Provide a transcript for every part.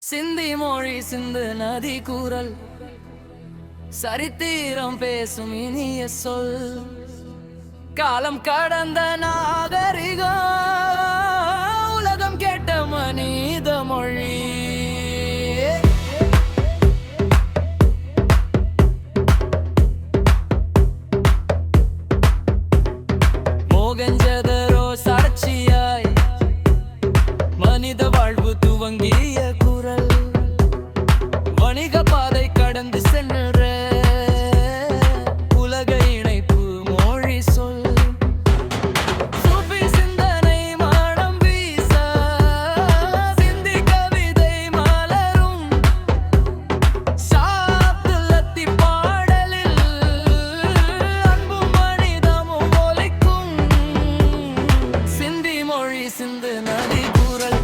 சிந்தி மொழி சிந்து நதி கூறல் சரித்திரம் பேசும் இனிய சொல் காலம் கடந்த நாகரிகம் உலகம் கேட்ட மனித மொழி மோகஞ்சதரோ சாட்சியாய் மனித வாழ்வு துவங்கிய குரல் வணிக பாதை கடந்து சென்ற உலக இணைப்பு மொழி சொல் சூஃபி சிந்தனை மனம் வீச சிந்தி கவிதை மலரும் சாப்துலத்தி பாடலில் அன்பும் மனிதமும் ஒலிக்கும் சிந்தி மொழி சிந்து நதி குரல்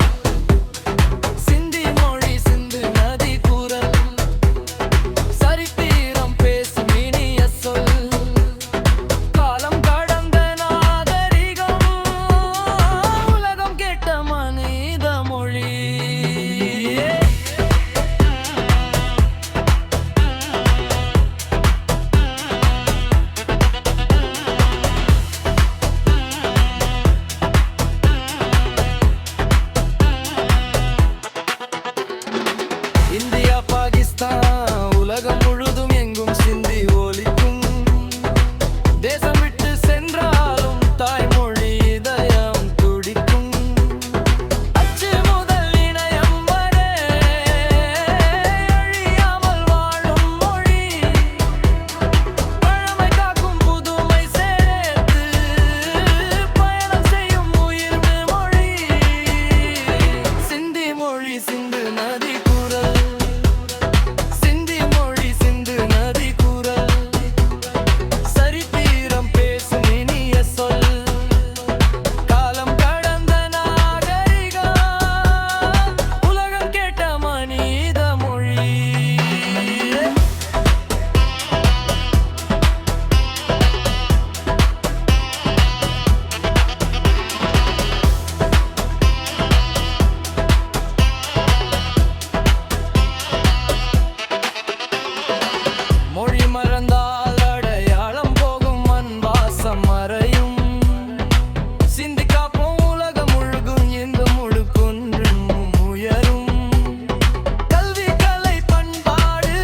இந்தியா பாகிஸ்தான் உலகம் முழுதும் எங்கும் சிந்தி ஒலிக்கும் தேசம் விட்டு சென்றாலும் தாய்மொழி இதயம் துடிக்கும் அச்சு முதல் இணையம் வரை அழியாமல் வாழும் மொழி பழமை காக்கும் புதுமை சேர்த்து பயணம் செய்யும் உயிர் மொழி சிந்தி மொழி சிந்து நதி மறந்தால் அடையாளம் போகும் மண் வாசம் மறையும் சிந்தி காப்போம் உலகம் முழுகும் எந்த முழு குன்றும் உயரும் கல்வி கலை பண்பாடு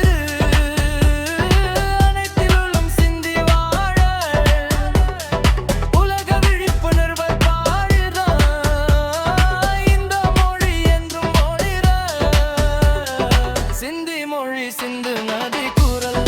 அனைத்திலும் சிந்தி வாழ உலக விழிப்புணர்வை பாடுதான் இந்த மொழி என்றும் ஒளிர சிந்தி மொழி சிந்து நதி கூறல்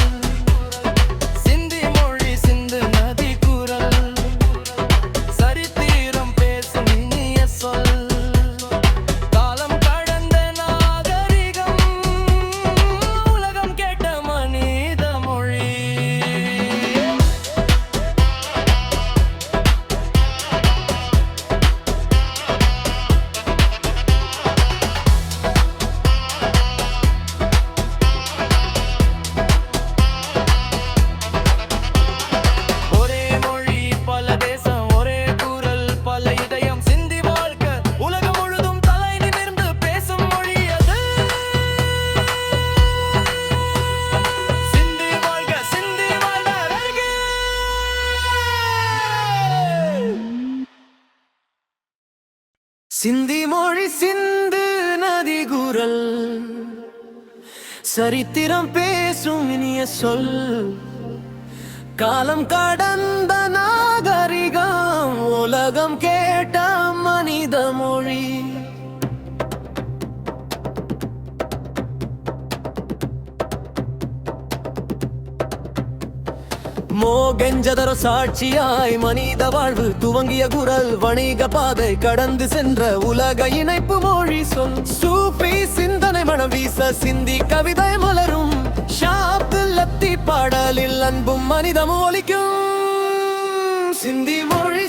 சிந்தி மொழி சிந்து நதி குரல் சரித்திரம் பேசும் இனிய சொல் காலம் கடந்த நாகரிகம் உலகம் கேட்ட மனித மொழி மோகஞ்சதரோ சாட்சியாய் மனித வாழ்வு துவங்கிய குரல் வணிக பாதை கடந்து சென்ற உலக இணைப்பு மொழி சொல் சூஃபி சிந்தனை மனம் வீச சிந்தி கவிதை மலரும் சாப்துலத்தி பாடலில் அன்பும் மனிதமும் ஒலிக்கும் சிந்தி மொழி